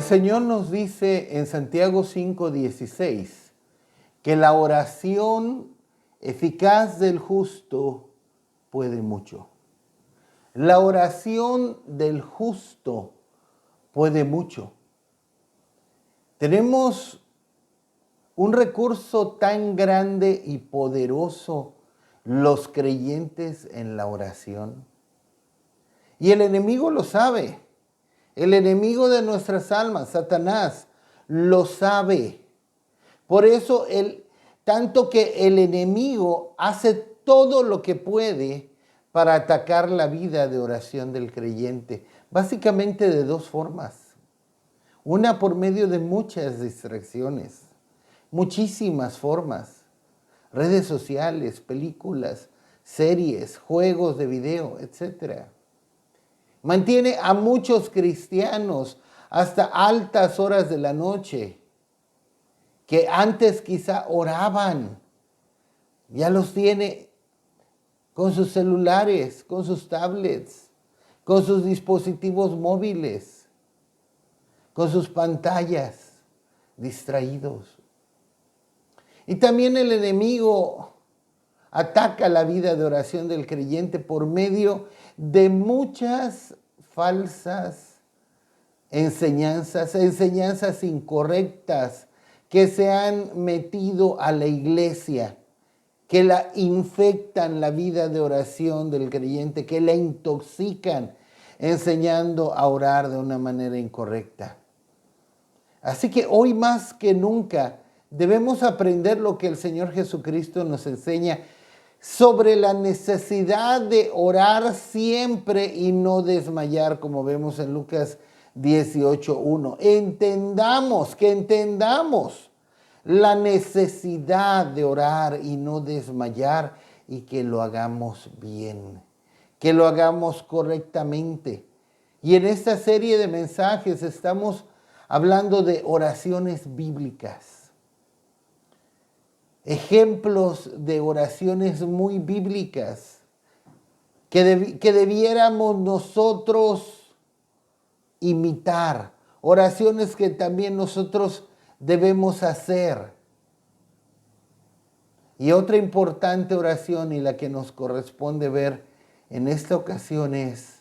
Señor nos dice en Santiago 5:16 que la oración eficaz del justo puede mucho. La oración del justo puede mucho. Tenemos un recurso tan grande y poderoso los creyentes en la oración. Y el enemigo lo sabe. El enemigo de nuestras almas, Satanás, lo sabe. Por eso, tanto que el enemigo hace todo lo que puede para atacar la vida de oración del creyente. Básicamente de dos formas. Una por medio de muchas distracciones, muchísimas formas. Redes sociales, películas, series, juegos de video, etc. Mantiene a muchos cristianos hasta altas horas de la noche, que antes quizá oraban, ya los tiene con sus celulares, con sus tablets, con sus dispositivos móviles, con sus pantallas, distraídos. Y también el enemigo ataca la vida de oración del creyente por medio de muchas falsas enseñanzas incorrectas que se han metido a la iglesia, que la infectan la vida de oración del creyente, que la intoxican enseñando a orar de una manera incorrecta. Así que hoy más que nunca debemos aprender lo que el Señor Jesucristo nos enseña sobre la necesidad de orar siempre y no desmayar, como vemos en Lucas 18:1. Entendamos la necesidad de orar y no desmayar, y que lo hagamos bien, que lo hagamos correctamente. Y en esta serie de mensajes estamos hablando de oraciones bíblicas. Ejemplos de oraciones muy bíblicas que debiéramos nosotros imitar. Oraciones que también nosotros debemos hacer. Y otra importante oración, y la que nos corresponde ver en esta ocasión, es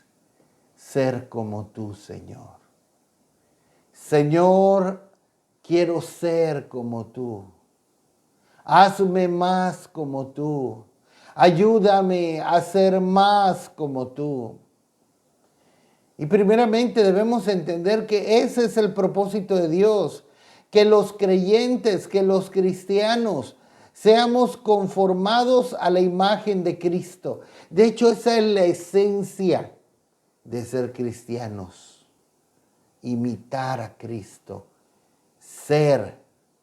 ser como tú, Señor. Señor, quiero ser como tú. Hazme más como tú. Ayúdame a ser más como tú. Y primeramente debemos entender que ese es el propósito de Dios. Que los creyentes, que los cristianos, seamos conformados a la imagen de Cristo. De hecho, esa es la esencia de ser cristianos. Imitar a Cristo. Ser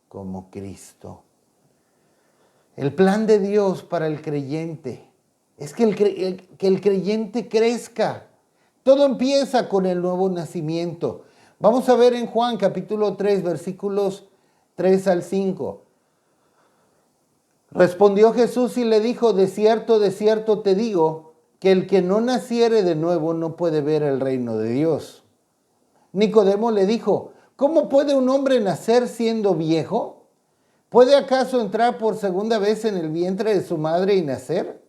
como Cristo. El plan de Dios para el creyente es que el creyente crezca. Todo empieza con el nuevo nacimiento. Vamos a ver en Juan capítulo 3, versículos 3 al 5. Respondió Jesús y le dijo: de cierto te digo, que el que no naciere de nuevo no puede ver el reino de Dios. Nicodemo le dijo: ¿cómo puede un hombre nacer siendo viejo? ¿Puede acaso entrar por segunda vez en el vientre de su madre y nacer?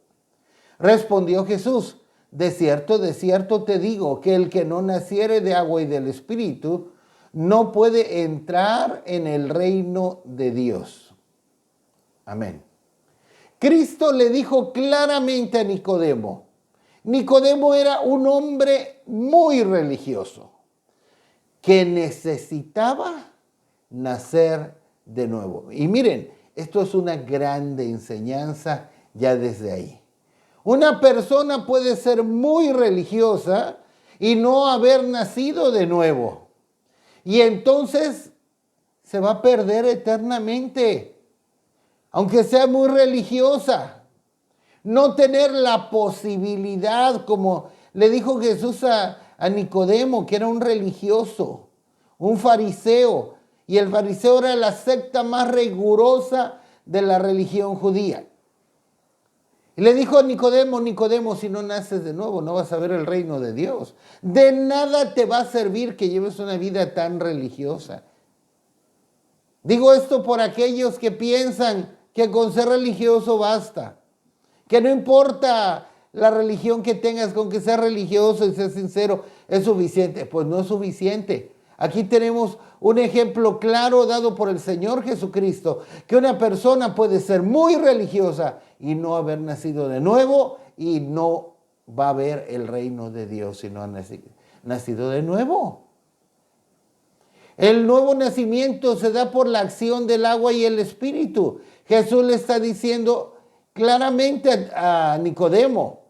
Respondió Jesús: de cierto te digo, que el que no naciere de agua y del Espíritu no puede entrar en el reino de Dios. Amén. Cristo le dijo claramente a Nicodemo. Nicodemo era un hombre muy religioso que necesitaba nacer de nuevo. Y miren, esto es una grande enseñanza ya desde ahí. Una persona puede ser muy religiosa y no haber nacido de nuevo. Y entonces se va a perder eternamente. Aunque sea muy religiosa. No tener la posibilidad, como le dijo Jesús a Nicodemo, que era un religioso, un fariseo. Y el fariseo era la secta más rigurosa de la religión judía. Y le dijo a Nicodemo, Nicodemo, si no naces de nuevo, no vas a ver el reino de Dios. De nada te va a servir que lleves una vida tan religiosa. Digo esto por aquellos que piensan que con ser religioso basta. Que no importa la religión que tengas, con que seas religioso y seas sincero, es suficiente. Pues no es suficiente. Aquí tenemos un ejemplo claro dado por el Señor Jesucristo, que una persona puede ser muy religiosa y no haber nacido de nuevo y no va a ver el reino de Dios si no ha nacido de nuevo. El nuevo nacimiento se da por la acción del agua y el Espíritu. Jesús le está diciendo claramente a Nicodemo,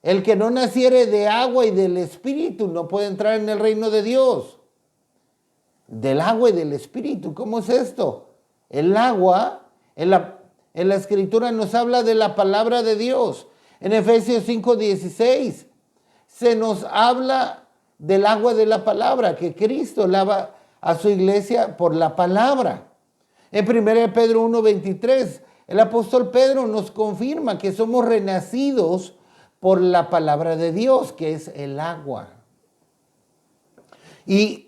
el que no naciere de agua y del Espíritu no puede entrar en el reino de Dios. Del agua y del Espíritu, ¿cómo es esto? El agua, en la Escritura nos habla de la palabra de Dios. En Efesios 5:16 se nos habla del agua de la palabra, que Cristo lava a su iglesia por la palabra. En 1 Pedro 1:23, el apóstol Pedro nos confirma que somos renacidos por la palabra de Dios, que es el agua. Y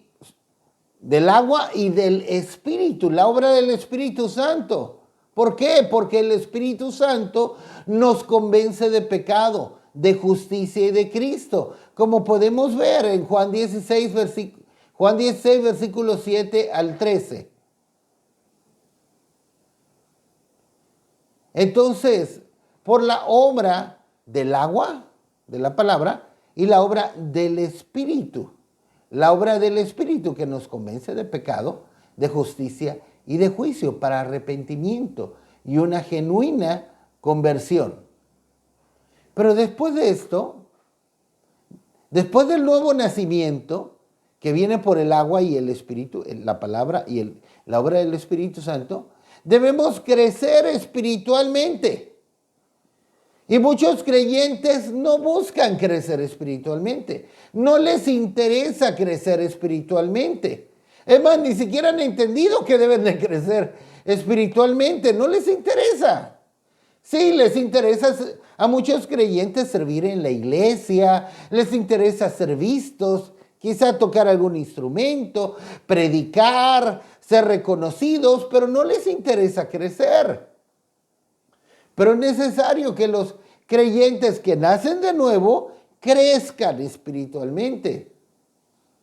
del agua y del Espíritu, la obra del Espíritu Santo. ¿Por qué? Porque el Espíritu Santo nos convence de pecado, de justicia y de Cristo. Como podemos ver en Juan 16, versículos 7 al 13. Entonces, por la obra del agua, de la palabra, y la obra del Espíritu. La obra del Espíritu que nos convence de pecado, de justicia y de juicio para arrepentimiento y una genuina conversión. Pero después de esto, después del nuevo nacimiento, que viene por el agua y el Espíritu, la palabra y la obra del Espíritu Santo, debemos crecer espiritualmente. Y muchos creyentes no buscan crecer espiritualmente. No les interesa crecer espiritualmente. Es más, ni siquiera han entendido que deben de crecer espiritualmente. No les interesa. Sí, les interesa a muchos creyentes servir en la iglesia. Les interesa ser vistos, quizá tocar algún instrumento, predicar, ser reconocidos, pero no les interesa crecer. Pero es necesario que los creyentes que nacen de nuevo crezcan espiritualmente.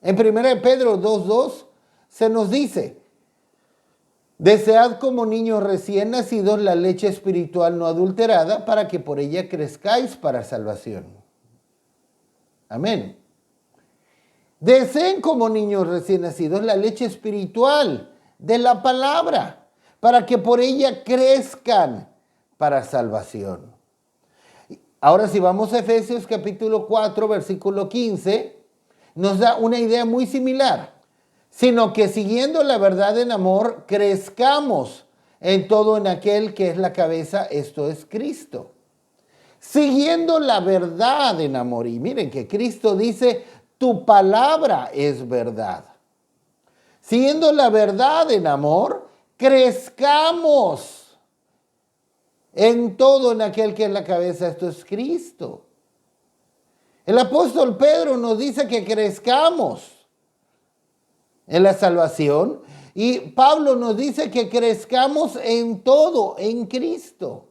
En 1 Pedro 2:2 se nos dice, desead como niños recién nacidos la leche espiritual no adulterada para que por ella crezcáis para salvación. Amén. Deseen como niños recién nacidos la leche espiritual de la palabra para que por ella crezcan para salvación. Ahora si vamos a Efesios capítulo 4, versículo 15, nos da una idea muy similar. Sino que siguiendo la verdad en amor, crezcamos en todo en aquel que es la cabeza, esto es Cristo. Siguiendo la verdad en amor. Y miren que Cristo dice, tu palabra es verdad. Siguiendo la verdad en amor, crezcamos en todo en aquel que es la cabeza, esto es Cristo. El apóstol Pedro nos dice que crezcamos en la salvación y Pablo nos dice que crezcamos en todo, en Cristo.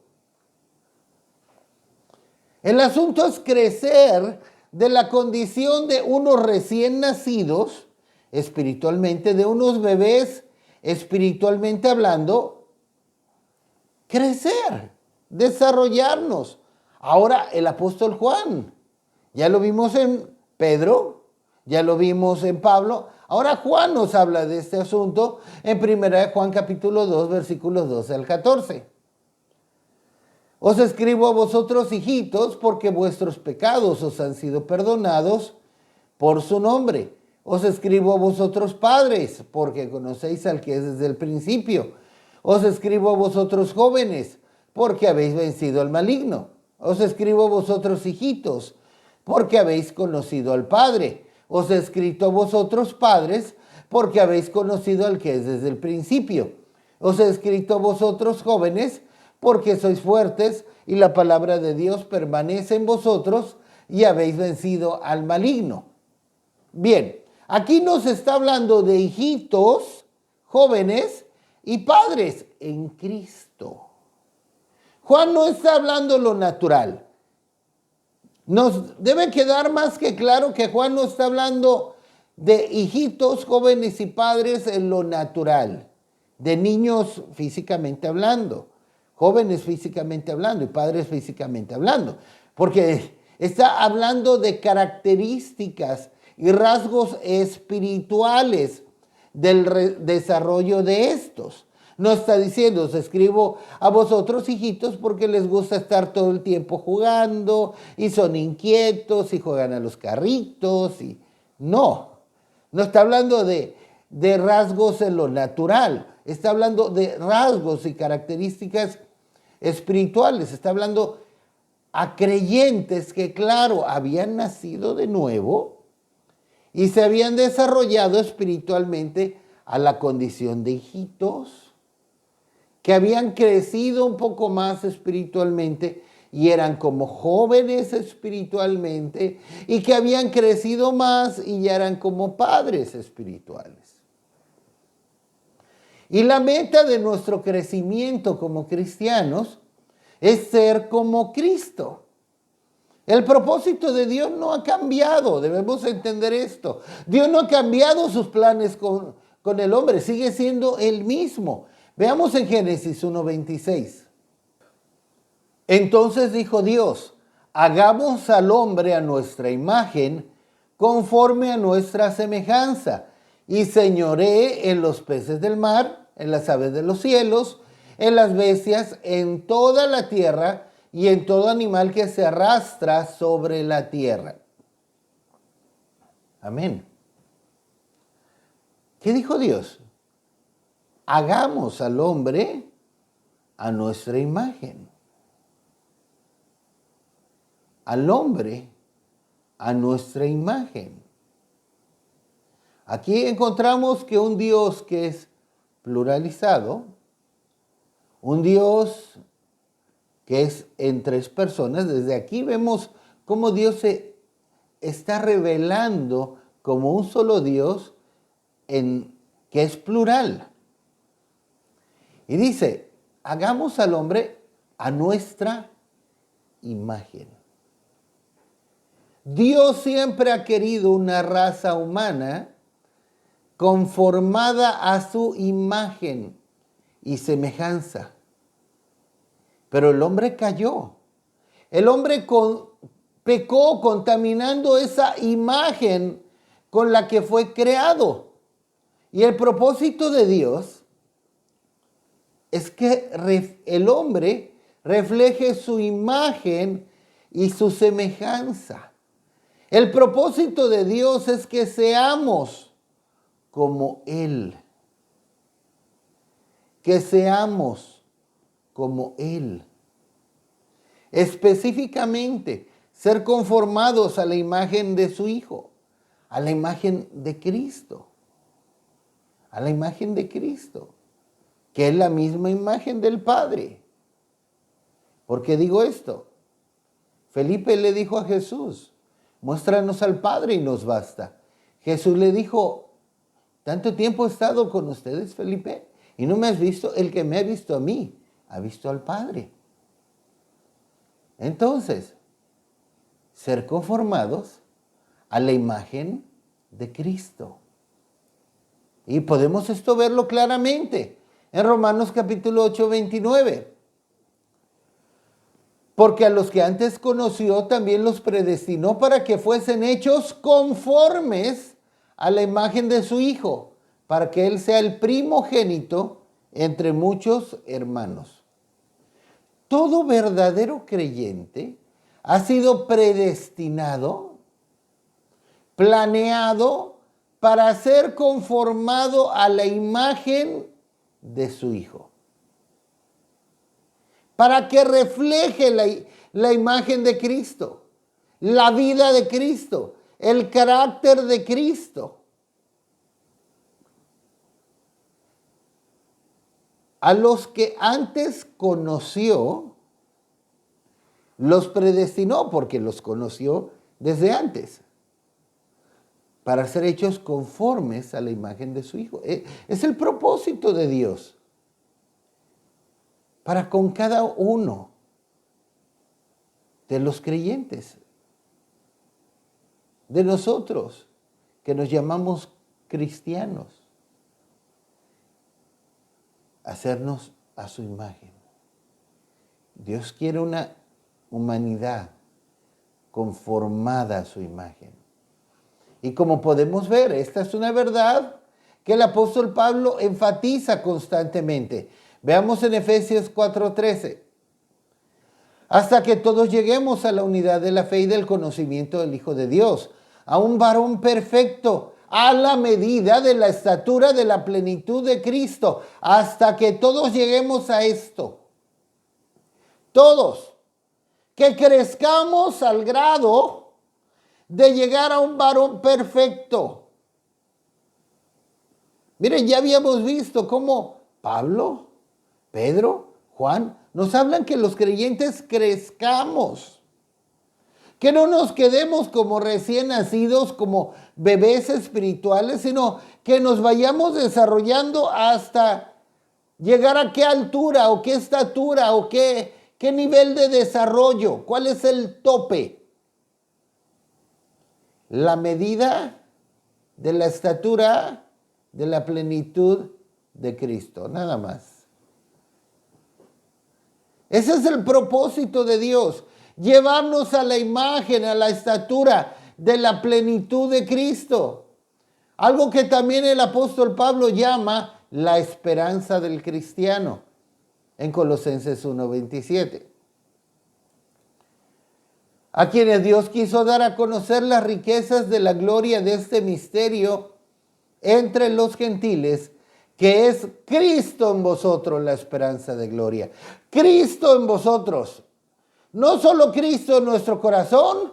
El asunto es crecer de la condición de unos recién nacidos, espiritualmente, de unos bebés, espiritualmente hablando, crecer, desarrollarnos. Ahora el apóstol Juan, ya lo vimos en Pedro, ya lo vimos en Pablo, ahora Juan nos habla de este asunto en 1 Juan capítulo 2, versículos 12 al 14. Os escribo a vosotros, hijitos, porque vuestros pecados os han sido perdonados por su nombre. Os escribo a vosotros, padres, porque conocéis al que es desde el principio. Os escribo a vosotros, jóvenes, porque habéis vencido al maligno. Os escribo a vosotros, hijitos, porque habéis conocido al Padre. Os he escrito a vosotros, padres, porque habéis conocido al que es desde el principio. Os he escrito a vosotros, jóvenes, porque sois fuertes y la palabra de Dios permanece en vosotros y habéis vencido al maligno. Bien, aquí nos está hablando de hijitos, jóvenes y padres en Cristo. Juan no está hablando lo natural. Nos debe quedar más que claro que Juan no está hablando de hijitos, jóvenes y padres en lo natural, de niños físicamente hablando, jóvenes físicamente hablando y padres físicamente hablando, porque está hablando de características y rasgos espirituales del desarrollo de estos. No está diciendo, os escribo a vosotros, hijitos, porque les gusta estar todo el tiempo jugando y son inquietos y juegan a los carritos. No está hablando de rasgos en lo natural. Está hablando de rasgos y características espirituales. Está hablando a creyentes que, claro, habían nacido de nuevo y se habían desarrollado espiritualmente a la condición de hijitos, que habían crecido un poco más espiritualmente y eran como jóvenes espiritualmente, y que habían crecido más y ya eran como padres espirituales. Y la meta de nuestro crecimiento como cristianos es ser como Cristo. El propósito de Dios no ha cambiado, debemos entender esto. Dios no ha cambiado sus planes con el hombre, sigue siendo el mismo. Veamos en Génesis 1:26. Entonces dijo Dios, hagamos al hombre a nuestra imagen, conforme a nuestra semejanza, y señoree en los peces del mar, en las aves de los cielos, en las bestias, en toda la tierra, y en todo animal que se arrastra sobre la tierra. Amén. ¿Qué dijo Dios? Hagamos al hombre a nuestra imagen. Al hombre a nuestra imagen. Aquí encontramos que un Dios que es pluralizado, un Dios que es en tres personas, desde aquí vemos cómo Dios se está revelando como un solo Dios que es plural. Y dice, hagamos al hombre a nuestra imagen. Dios siempre ha querido una raza humana conformada a su imagen y semejanza. Pero el hombre cayó. El hombre pecó contaminando esa imagen con la que fue creado. Y el propósito de Dios es que el hombre refleje su imagen y su semejanza. El propósito de Dios es que seamos como Él. Que seamos como Él. Específicamente, ser conformados a la imagen de su Hijo, a la imagen de Cristo. A la imagen de Cristo, que es la misma imagen del Padre. ¿Por qué digo esto? Felipe le dijo a Jesús, muéstranos al Padre y nos basta. Jesús le dijo, ¿tanto tiempo he estado con ustedes, Felipe? Y no me has visto. El que me ha visto a mí, ha visto al Padre. Entonces, ser conformados a la imagen de Cristo. Y podemos esto verlo claramente en Romanos capítulo 8, 29. Porque a los que antes conoció también los predestinó para que fuesen hechos conformes a la imagen de su Hijo, para que Él sea el primogénito entre muchos hermanos. Todo verdadero creyente ha sido predestinado, planeado para ser conformado a la imagen de su Hijo. Para que refleje la imagen de Cristo, la vida de Cristo, el carácter de Cristo. a los que antes conoció, los predestinó porque los conoció desde antes, para ser hechos conformes a la imagen de su Hijo. Es el propósito de Dios para con cada uno de los creyentes, de nosotros que nos llamamos cristianos, hacernos a su imagen. Dios quiere una humanidad conformada a su imagen. Y como podemos ver, esta es una verdad que el apóstol Pablo enfatiza constantemente. Veamos en Efesios 4:13. Hasta que todos lleguemos a la unidad de la fe y del conocimiento del Hijo de Dios, a un varón perfecto, a la medida de la estatura de la plenitud de Cristo, hasta que todos lleguemos a esto. Todos, que crezcamos al grado de llegar a un varón perfecto. Miren, ya habíamos visto cómo Pablo, Pedro, Juan, nos hablan que los creyentes crezcamos, que no nos quedemos como recién nacidos, como bebés espirituales, sino que nos vayamos desarrollando hasta llegar a qué altura o qué estatura o qué nivel de desarrollo, cuál es el tope. La medida de la estatura de la plenitud de Cristo, nada más. Ese es el propósito de Dios, llevarnos a la imagen, a la estatura de la plenitud de Cristo. Algo que también el apóstol Pablo llama la esperanza del cristiano, en Colosenses 1:27. A quienes Dios quiso dar a conocer las riquezas de la gloria de este misterio entre los gentiles, que es Cristo en vosotros, la esperanza de gloria. Cristo en vosotros. No solo Cristo en nuestro corazón,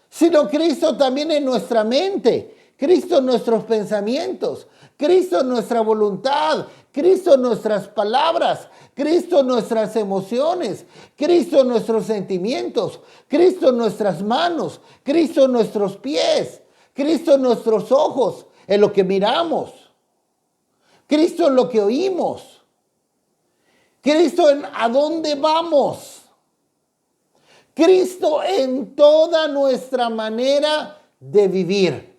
sino Cristo también en nuestra mente, Cristo en nuestros pensamientos, Cristo en nuestra voluntad, Cristo en nuestras palabras, Cristo en nuestras emociones, Cristo en nuestros sentimientos, Cristo en nuestras manos, Cristo en nuestros pies, Cristo en nuestros ojos, en lo que miramos, Cristo en lo que oímos, Cristo en a dónde vamos, Cristo en toda nuestra manera de vivir,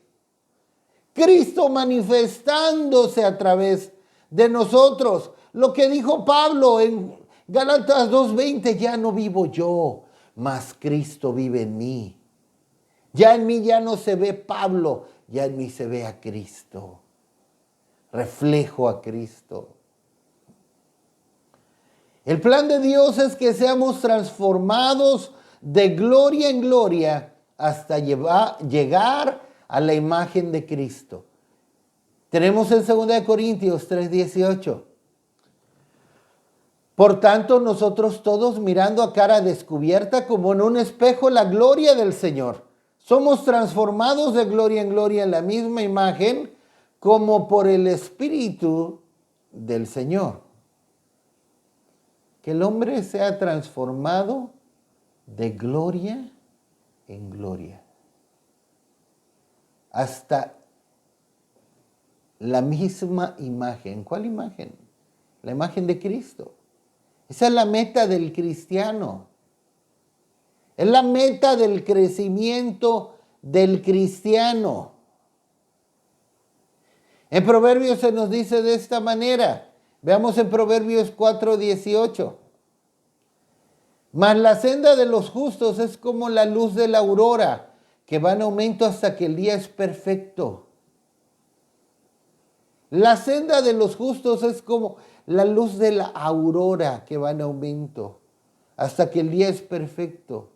Cristo manifestándose a través de nosotros. Lo que dijo Pablo en Gálatas 2:20, ya no vivo yo, mas Cristo vive en mí. Ya en mí ya no se ve Pablo, ya en mí se ve a Cristo. Reflejo a Cristo. El plan de Dios es que seamos transformados de gloria en gloria hasta llegar a la imagen de Cristo. Tenemos en 2 Corintios 3:18. Por tanto, nosotros todos, mirando a cara descubierta como en un espejo la gloria del Señor, somos transformados de gloria en gloria en la misma imagen como por el Espíritu del Señor. Que el hombre sea transformado de gloria en gloria, hasta la misma imagen. ¿Cuál imagen? La imagen de Cristo. Esa es la meta del cristiano. Es la meta del crecimiento del cristiano. En Proverbios se nos dice de esta manera. Veamos en Proverbios 4:18. Mas la senda de los justos es como la luz de la aurora, que va en aumento hasta que el día es perfecto. La senda de los justos es como la luz de la aurora, que va en aumento hasta que el día es perfecto.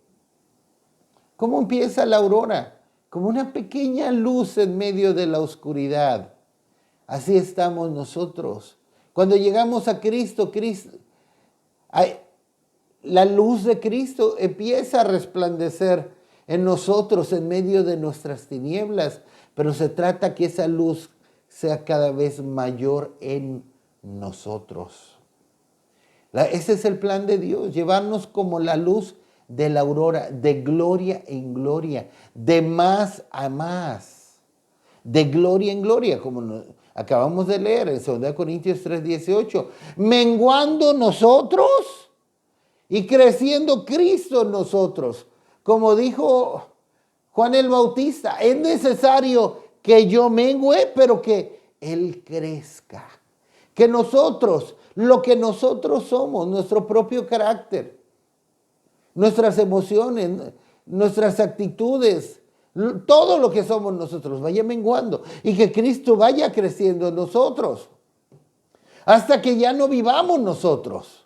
¿Cómo empieza la aurora? Como una pequeña luz en medio de la oscuridad. Así estamos nosotros. Cuando llegamos a Cristo, la luz de Cristo empieza a resplandecer en nosotros en medio de nuestras tinieblas, pero se trata que esa luz sea cada vez mayor en nosotros. Ese es el plan de Dios, llevarnos como la luz de la aurora, de gloria en gloria, de más a más, de gloria en gloria, como acabamos de leer en 2 Corintios 3:18, menguando nosotros y creciendo Cristo en nosotros. Como dijo Juan el Bautista, es necesario que yo mengüe, pero que Él crezca. Que nosotros, lo que nosotros somos, nuestro propio carácter, nuestras emociones, nuestras actitudes, todo lo que somos nosotros vaya menguando y que Cristo vaya creciendo en nosotros hasta que ya no vivamos nosotros.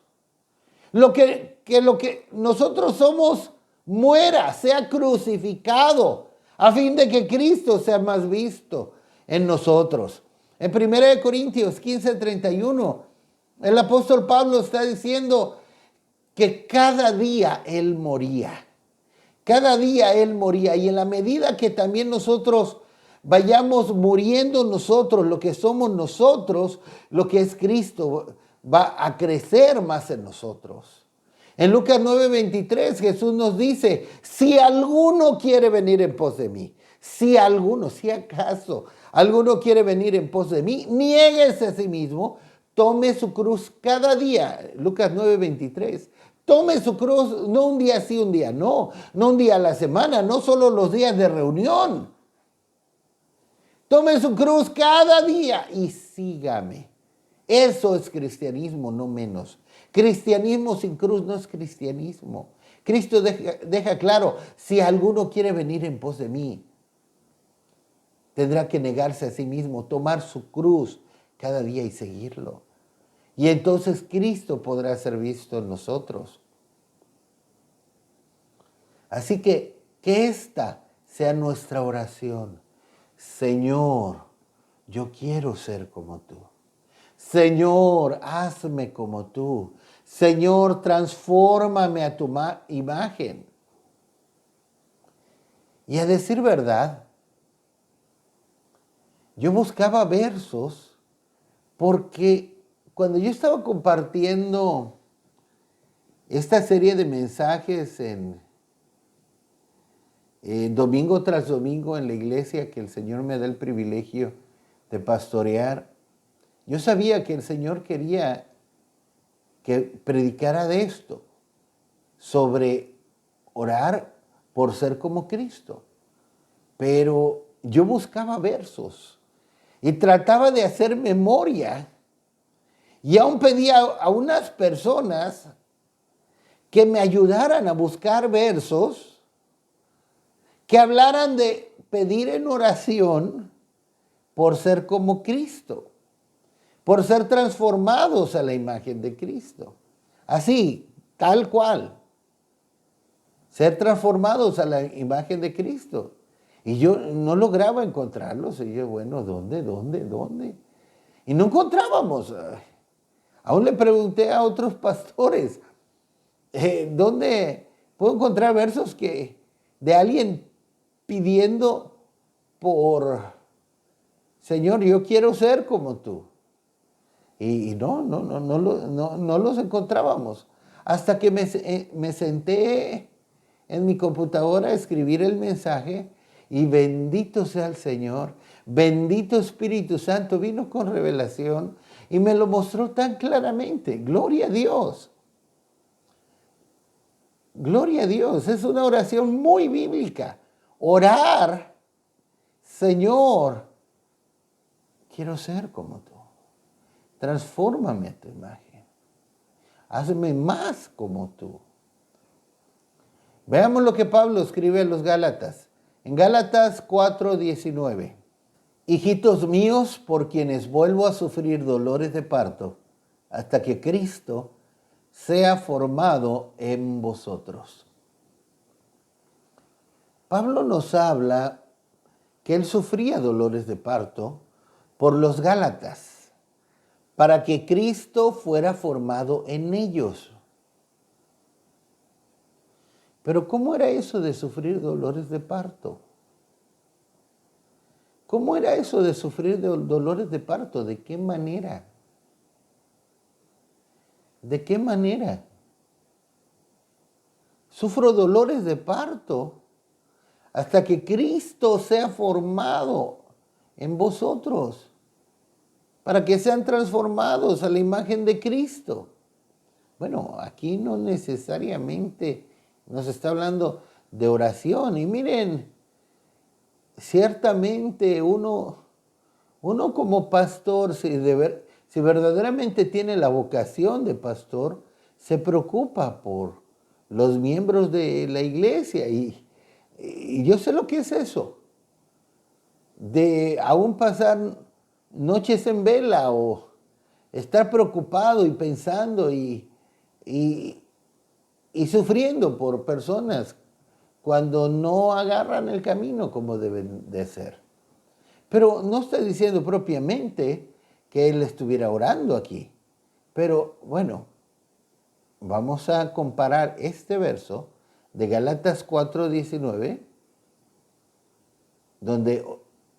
Lo que nosotros somos muera, sea crucificado, a fin de que Cristo sea más visto en nosotros. En 1 Corintios 15:31, el apóstol Pablo está diciendo que cada día Él moría. Cada día Él moría. Y en la medida que también nosotros vayamos muriendo nosotros, lo que somos nosotros, lo que es Cristo, va a crecer más en nosotros. En Lucas 9:23 Jesús nos dice, si alguno quiere venir en pos de mí, si acaso alguno quiere venir en pos de mí, niéguese a sí mismo, tome su cruz cada día. Lucas 9:23. Tome su cruz, no un día sí, un día no un día a la semana, no solo los días de reunión. Tome su cruz cada día y sígame. Eso es cristianismo, no menos. Cristianismo sin cruz no es cristianismo. Cristo deja claro, si alguno quiere venir en pos de mí, tendrá que negarse a sí mismo, tomar su cruz cada día y seguirlo. Y entonces Cristo podrá ser visto en nosotros. Así que esta sea nuestra oración. Señor, yo quiero ser como tú. Señor, hazme como tú. Señor, transfórmame a tu imagen. Y a decir verdad, yo buscaba versos porque cuando yo estaba compartiendo esta serie de mensajes en domingo tras domingo en la iglesia que el Señor me da el privilegio de pastorear, yo sabía que el Señor quería que predicara de esto, sobre orar por ser como Cristo. Pero yo buscaba versos y trataba de hacer memoria y aún pedía a unas personas que me ayudaran a buscar versos que hablaran de pedir en oración por ser como Cristo, por ser transformados a la imagen de Cristo. Así, tal cual. Ser transformados a la imagen de Cristo. Y yo no lograba encontrarlos. Y yo, bueno, ¿dónde? Y no encontrábamos. Aún le pregunté a otros pastores, ¿dónde puedo encontrar versos de alguien pidiendo por, Señor, yo quiero ser como tú? Y no los encontrábamos. Hasta que me senté en mi computadora a escribir el mensaje y bendito sea el Señor, bendito Espíritu Santo, vino con revelación y me lo mostró tan claramente. Gloria a Dios. Gloria a Dios. Es una oración muy bíblica. Orar, Señor, quiero ser como tú. Transfórmame a tu imagen. Hazme más como tú. Veamos lo que Pablo escribe a los Gálatas. En Gálatas 4:19. Hijitos míos, por quienes vuelvo a sufrir dolores de parto, hasta que Cristo sea formado en vosotros. Pablo nos habla que él sufría dolores de parto por los Gálatas, para que Cristo fuera formado en ellos. Pero ¿cómo era eso de sufrir dolores de parto? ¿Cómo era eso de sufrir dolores de parto? ¿De qué manera? ¿De qué manera? Sufro dolores de parto hasta que Cristo sea formado en vosotros, para que sean transformados a la imagen de Cristo. Bueno, aquí no necesariamente nos está hablando de oración. Y miren, ciertamente uno como pastor, si verdaderamente tiene la vocación de pastor, se preocupa por los miembros de la iglesia. Y yo sé lo que es eso, de aún pasar noches en vela o estar preocupado y pensando y, y sufriendo por personas cuando no agarran el camino como deben de ser. Pero no estoy diciendo propiamente que él estuviera orando aquí. Pero bueno, vamos a comparar este verso de Galatas 4:19, donde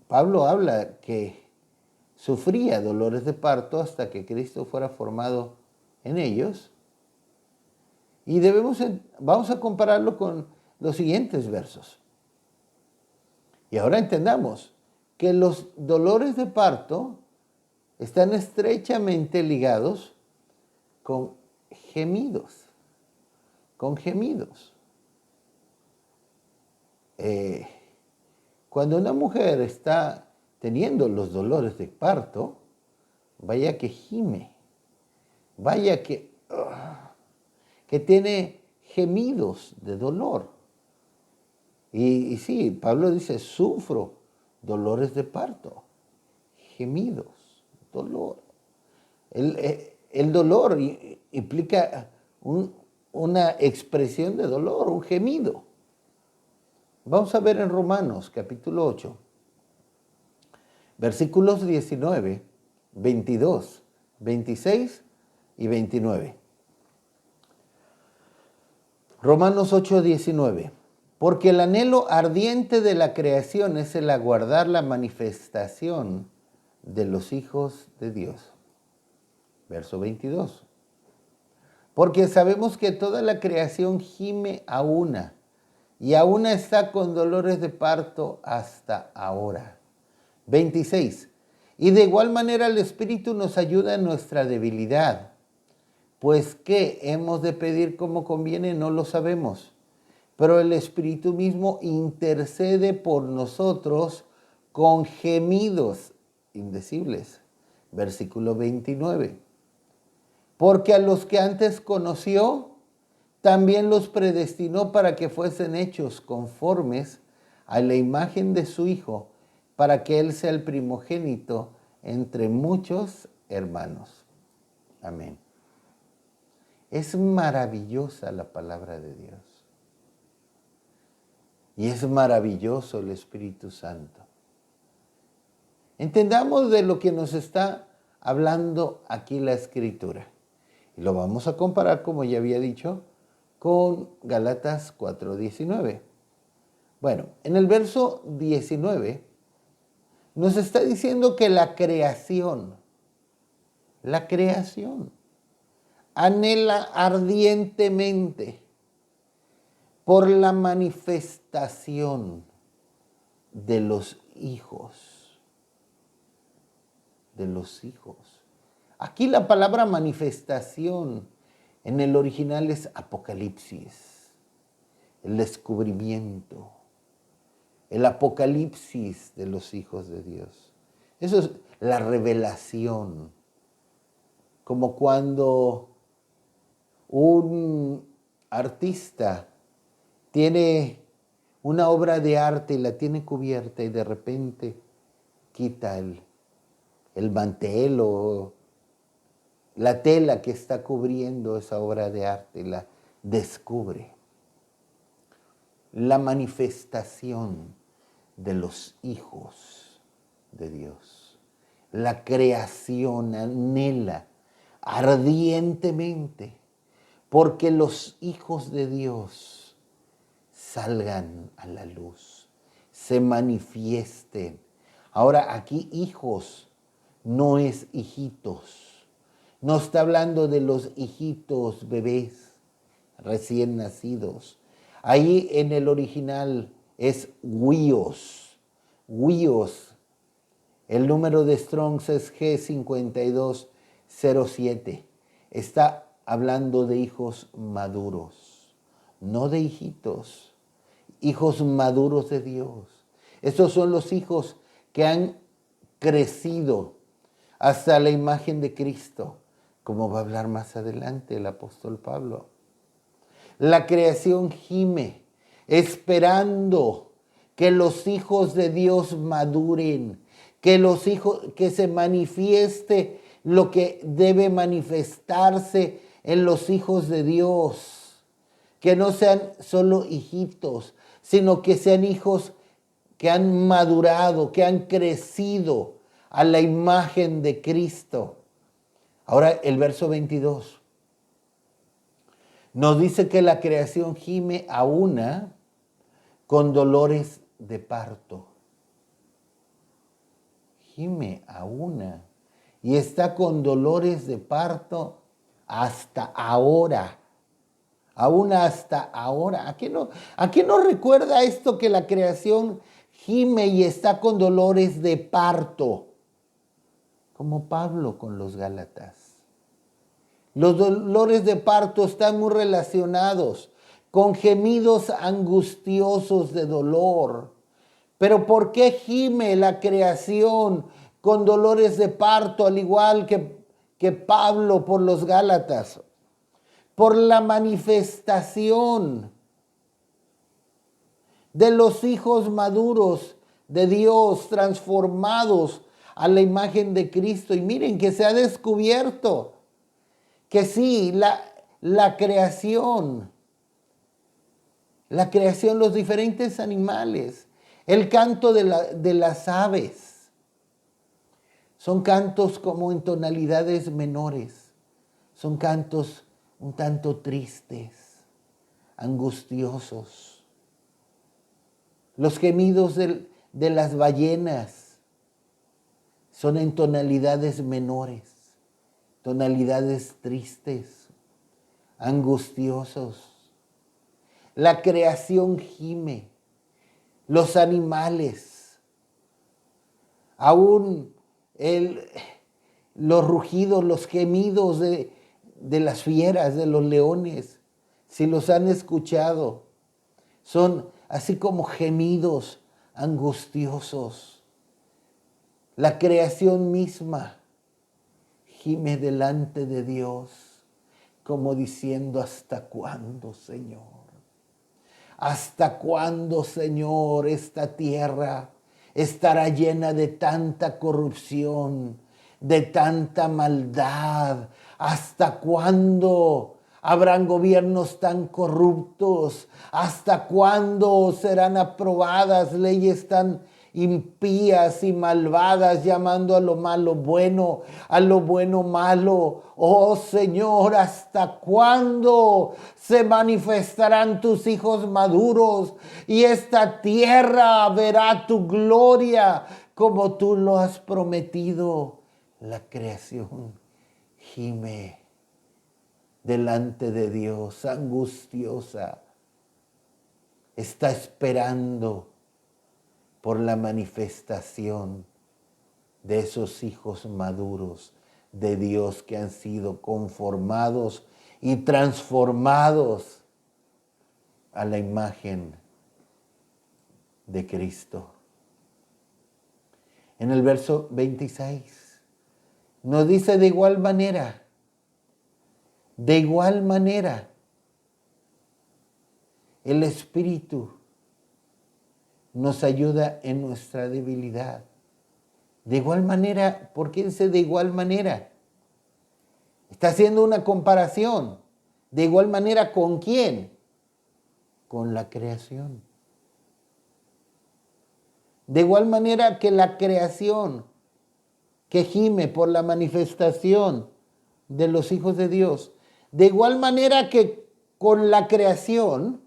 Pablo habla que sufría dolores de parto hasta que Cristo fuera formado en ellos. Y vamos a compararlo con los siguientes versos. Y ahora entendamos que los dolores de parto están estrechamente ligados con gemidos, con gemidos. Cuando una mujer está teniendo los dolores de parto, vaya que gime, vaya que tiene gemidos de dolor. Y sí, Pablo dice, sufro dolores de parto, gemidos, dolor. El dolor implica una expresión de dolor, un gemido. Vamos a ver en Romanos capítulo 8, versículos 19, 22, 26 y 29. Romanos 8, 19. Porque el anhelo ardiente de la creación es el aguardar la manifestación de los hijos de Dios. Verso 22. Porque sabemos que toda la creación gime a una, y a una está con dolores de parto hasta ahora. 26. Y de igual manera el Espíritu nos ayuda en nuestra debilidad. Pues ¿qué hemos de pedir como conviene? No lo sabemos. Pero el Espíritu mismo intercede por nosotros con gemidos indecibles. Versículo 29. Porque a los que antes conoció, también los predestinó para que fuesen hechos conformes a la imagen de su Hijo, para que Él sea el primogénito entre muchos hermanos. Amén. Es maravillosa la palabra de Dios. Y es maravilloso el Espíritu Santo. Entendamos de lo que nos está hablando aquí la Escritura. Y lo vamos a comparar, como ya había dicho, con Galatas 4:19. Bueno, en el verso 19 nos está diciendo que la creación anhela ardientemente por la manifestación de los hijos. De los hijos. Aquí la palabra manifestación en el original es apocalipsis, el descubrimiento, el apocalipsis de los hijos de Dios. Eso es la revelación, como cuando un artista tiene una obra de arte y la tiene cubierta y de repente quita el mantel o la tela que está cubriendo esa obra de arte y la descubre. La manifestación de los hijos de Dios. La creación anhela ardientemente porque los hijos de Dios salgan a la luz, se manifiesten. Ahora aquí hijos no es hijitos, No está hablando de los hijitos, bebés, recién nacidos. Ahí en el original es huíos, huíos. El número de Strong's es G5207. Está hablando de hijos maduros, no de hijitos, hijos maduros de Dios. Estos son los hijos que han crecido hasta la imagen de Cristo, como va a hablar más adelante el apóstol Pablo. La creación gime, esperando que los hijos de Dios maduren, que se manifieste lo que debe manifestarse en los hijos de Dios. Que no sean solo hijitos, sino que sean hijos que han madurado, que han crecido a la imagen de Cristo. Ahora el verso 22 nos dice que la creación gime a una con dolores de parto. Gime a una y está con dolores de parto hasta ahora. Aún hasta ahora. ¿A qué no recuerda esto que la creación gime y está con dolores de parto? Como Pablo con los Gálatas. Los dolores de parto están muy relacionados con gemidos angustiosos de dolor. Pero ¿por qué gime la creación con dolores de parto, al igual que Pablo por los Gálatas? Por la manifestación de los hijos maduros de Dios, transformados a la imagen de Cristo. Y miren que se ha descubierto que sí, la creación, los diferentes animales, el canto de las aves, son cantos como en tonalidades menores, son cantos un tanto tristes, angustiosos. Los gemidos de las ballenas son en tonalidades menores, tonalidades tristes, angustiosos. La creación gime, los animales, aún los rugidos, los gemidos de las fieras, de los leones, si los han escuchado, son así como gemidos angustiosos. La creación misma gime delante de Dios, como diciendo: ¿hasta cuándo, Señor? ¿Hasta cuándo, Señor, esta tierra estará llena de tanta corrupción, de tanta maldad? ¿Hasta cuándo habrán gobiernos tan corruptos? ¿Hasta cuándo serán aprobadas leyes tan impías y malvadas, llamando a lo malo bueno, a lo bueno malo? Oh Señor, ¿hasta cuándo se manifestarán tus hijos maduros y esta tierra verá tu gloria como tú lo has prometido? La creación gime delante de Dios, angustiosa, está esperando por la manifestación de esos hijos maduros de Dios que han sido conformados y transformados a la imagen de Cristo. En el verso 26 nos dice: de igual manera, el Espíritu nos ayuda en nuestra debilidad. De igual manera, ¿por qué dice de igual manera? Está haciendo una comparación. De igual manera, ¿con quién? Con la creación. De igual manera que la creación que gime por la manifestación de los hijos de Dios. De igual manera que con la creación,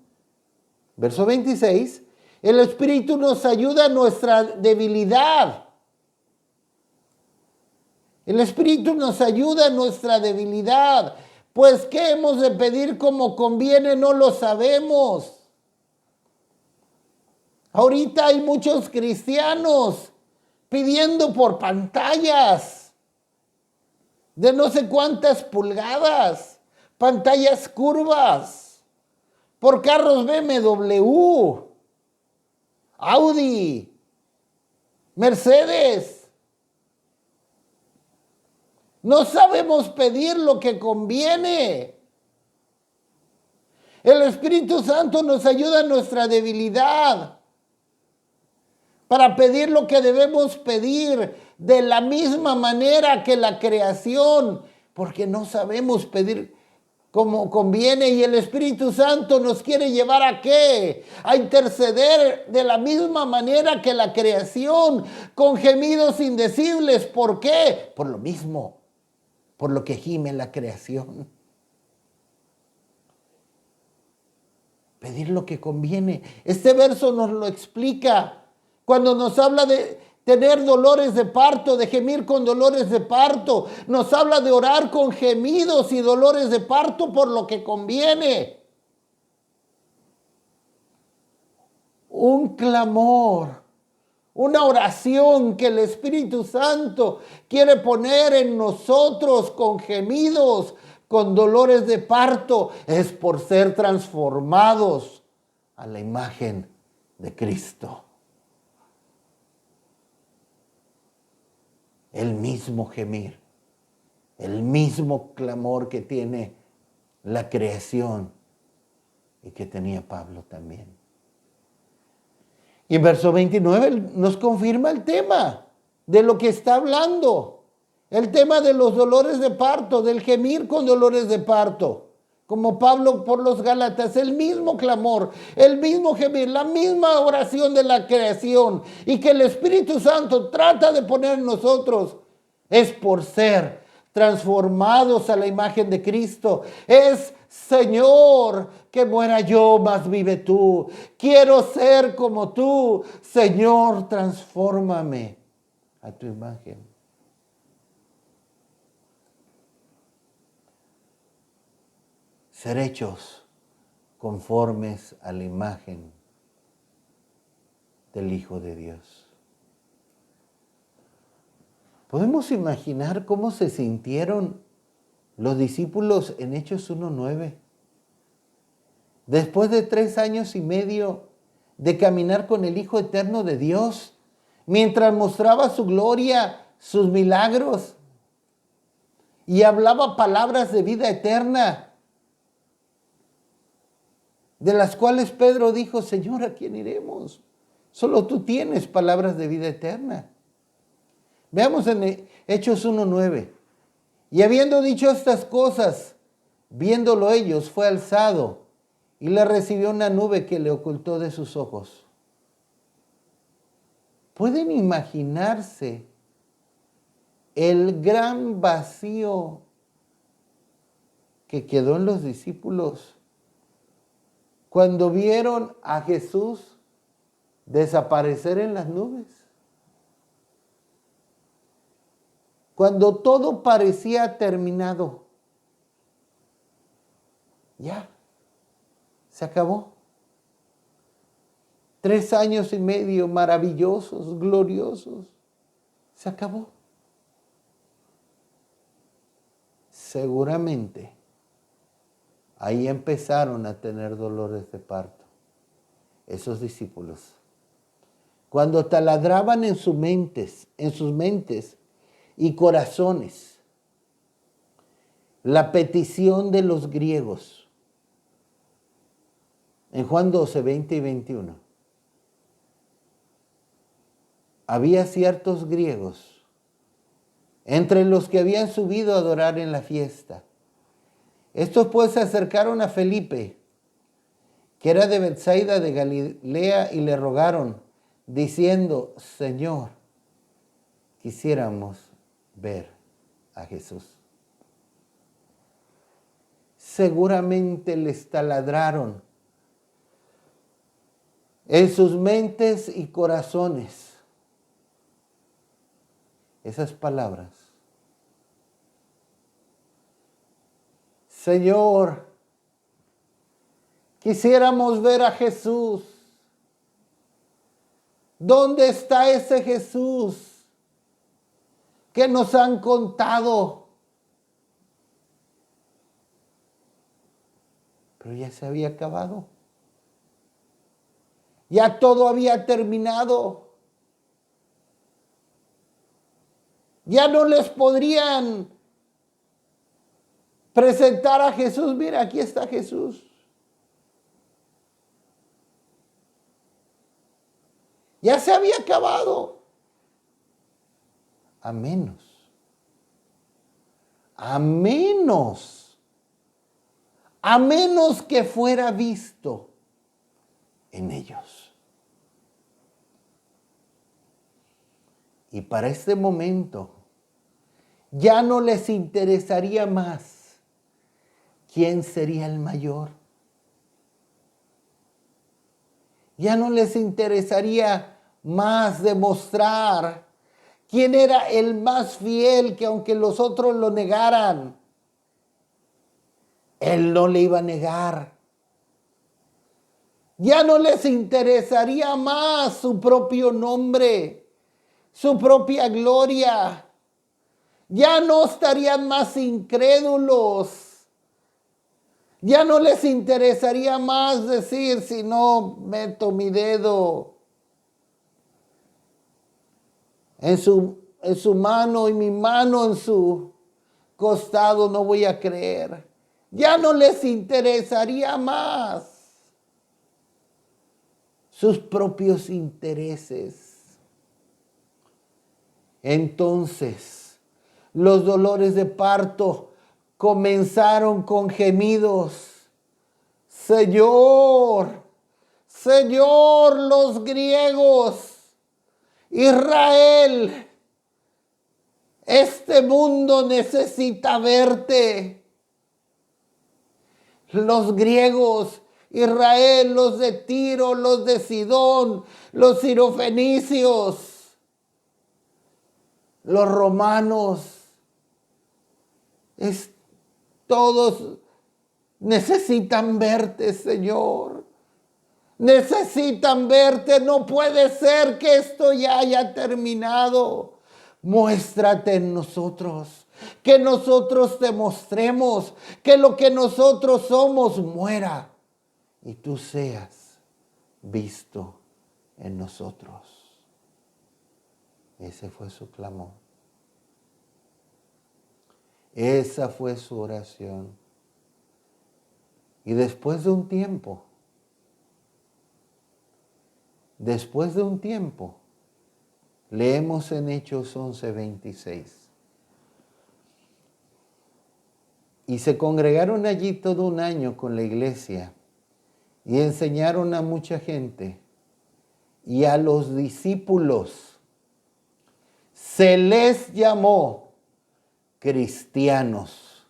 verso 26, el Espíritu nos ayuda en nuestra debilidad. El Espíritu nos ayuda en nuestra debilidad. Pues ¿qué hemos de pedir como conviene? No lo sabemos. Ahorita hay muchos cristianos pidiendo por pantallas de no sé cuántas pulgadas, pantallas curvas, por carros BMW, Audi, Mercedes. No sabemos pedir lo que conviene. El Espíritu Santo nos ayuda en nuestra debilidad para pedir lo que debemos pedir de la misma manera que la creación, porque no sabemos pedir como conviene y el Espíritu Santo nos quiere llevar ¿a qué? A interceder de la misma manera que la creación, con gemidos indecibles. ¿Por qué? Por lo mismo, por lo que gime la creación. Pedir lo que conviene. Este verso nos lo explica. Cuando nos habla de tener dolores de parto, de gemir con dolores de parto, nos habla de orar con gemidos y dolores de parto por lo que conviene. Un clamor, una oración que el Espíritu Santo quiere poner en nosotros con gemidos, con dolores de parto, es por ser transformados a la imagen de Cristo. El mismo gemir, el mismo clamor que tiene la creación y que tenía Pablo también. Y en verso 29 nos confirma el tema de lo que está hablando. El tema de los dolores de parto, del gemir con dolores de parto. Como Pablo por los Gálatas, el mismo clamor, el mismo gemir, la misma oración de la creación. Y que el Espíritu Santo trata de poner en nosotros. Es por ser transformados a la imagen de Cristo. Es, Señor, que muera yo, mas vive tú. Quiero ser como tú. Señor, transfórmame a tu imagen. Ser hechos conformes a la imagen del Hijo de Dios. Podemos imaginar cómo se sintieron los discípulos en Hechos 1:9. Después de 3 años y medio de caminar con el Hijo Eterno de Dios, mientras mostraba su gloria, sus milagros, y hablaba palabras de vida eterna, de las cuales Pedro dijo, Señor, ¿a quién iremos? Solo tú tienes palabras de vida eterna. Veamos en Hechos 1:9. Y habiendo dicho estas cosas, viéndolo ellos, fue alzado y le recibió una nube que le ocultó de sus ojos. ¿Pueden imaginarse el gran vacío que quedó en los discípulos cuando vieron a Jesús desaparecer en las nubes? Cuando todo parecía terminado. Ya, se acabó. 3 años y medio maravillosos, gloriosos. Se acabó. Seguramente ahí empezaron a tener dolores de parto esos discípulos. Cuando taladraban en sus mentes y corazones la petición de los griegos. En Juan 12, 20 y 21. Había ciertos griegos entre los que habían subido a adorar en la fiesta. Estos pues se acercaron a Felipe, que era de Betsaida de Galilea, y le rogaron, diciendo, Señor, quisiéramos ver a Jesús. Seguramente les taladraron en sus mentes y corazones esas palabras Señor, quisiéramos ver a Jesús. ¿Dónde está ese Jesús que nos han contado? Pero ya se había acabado. Ya todo había terminado. Ya no les podrían presentar a Jesús. Mira, aquí está Jesús. Ya se había acabado. A menos que fuera visto en ellos. Y para este momento ya no les interesaría más quién sería el mayor. Ya no les interesaría más demostrar quién era el más fiel, que aunque los otros lo negaran, él no le iba a negar. Ya no les interesaría más su propio nombre, su propia gloria. Ya no estarían más incrédulos. Ya no les interesaría más decir, si no meto mi dedo en su mano y mi mano en su costado, no voy a creer. Ya no les interesaría más sus propios intereses. Entonces, los dolores de parto comenzaron con gemidos. Señor, Señor, los griegos, Israel, este mundo necesita verte. Los griegos, Israel, los de Tiro, los de Sidón, los sirofenicios, los romanos, todos necesitan verte, Señor. Necesitan verte. No puede ser que esto ya haya terminado. Muéstrate en nosotros. Que nosotros te mostremos. Que lo que nosotros somos muera. Y tú seas visto en nosotros. Ese fue su clamor. Esa fue su oración. Y después de un tiempo, leemos en Hechos 11:26. Y se congregaron allí todo un año con la iglesia y enseñaron a mucha gente. Y a los discípulos se les llamó cristianos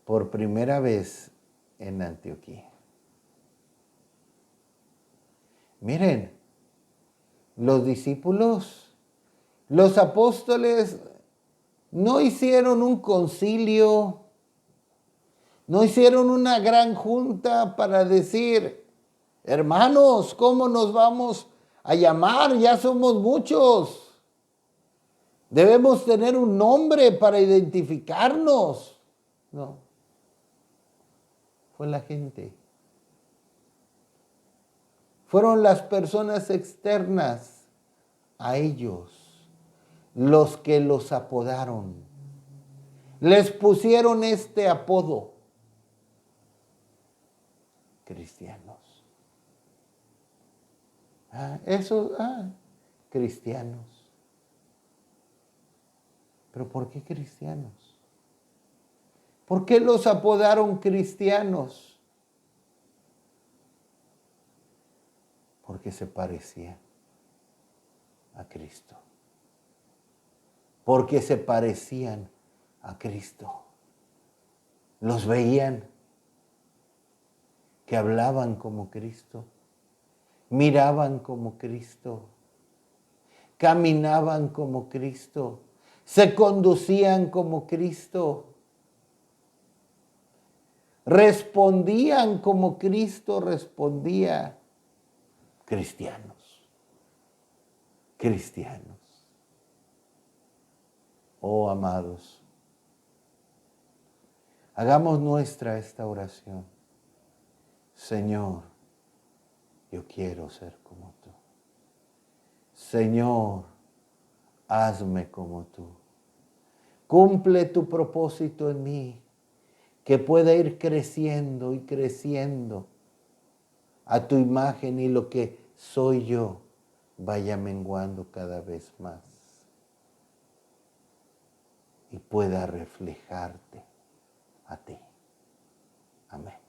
por primera vez en Antioquía. Miren, los discípulos, los apóstoles no hicieron un concilio, no hicieron una gran junta para decir, hermanos, ¿cómo nos vamos a llamar? Ya somos muchos. Debemos tener un nombre para identificarnos. No, fue la gente. Fueron las personas externas a ellos los que los apodaron. Les pusieron este apodo: cristianos. Cristianos. ¿Pero por qué cristianos? ¿Por qué los apodaron cristianos? Porque se parecían a Cristo. Porque se parecían a Cristo. Los veían que hablaban como Cristo, miraban como Cristo, caminaban como Cristo, se conducían como Cristo. respondían como Cristo respondía. Cristianos, cristianos. Oh, amados, hagamos nuestra esta oración. Señor, yo quiero ser como tú. Señor, hazme como tú. Cumple tu propósito en mí, que pueda ir creciendo y creciendo a tu imagen y lo que soy yo vaya menguando cada vez más y pueda reflejarte a ti. Amén.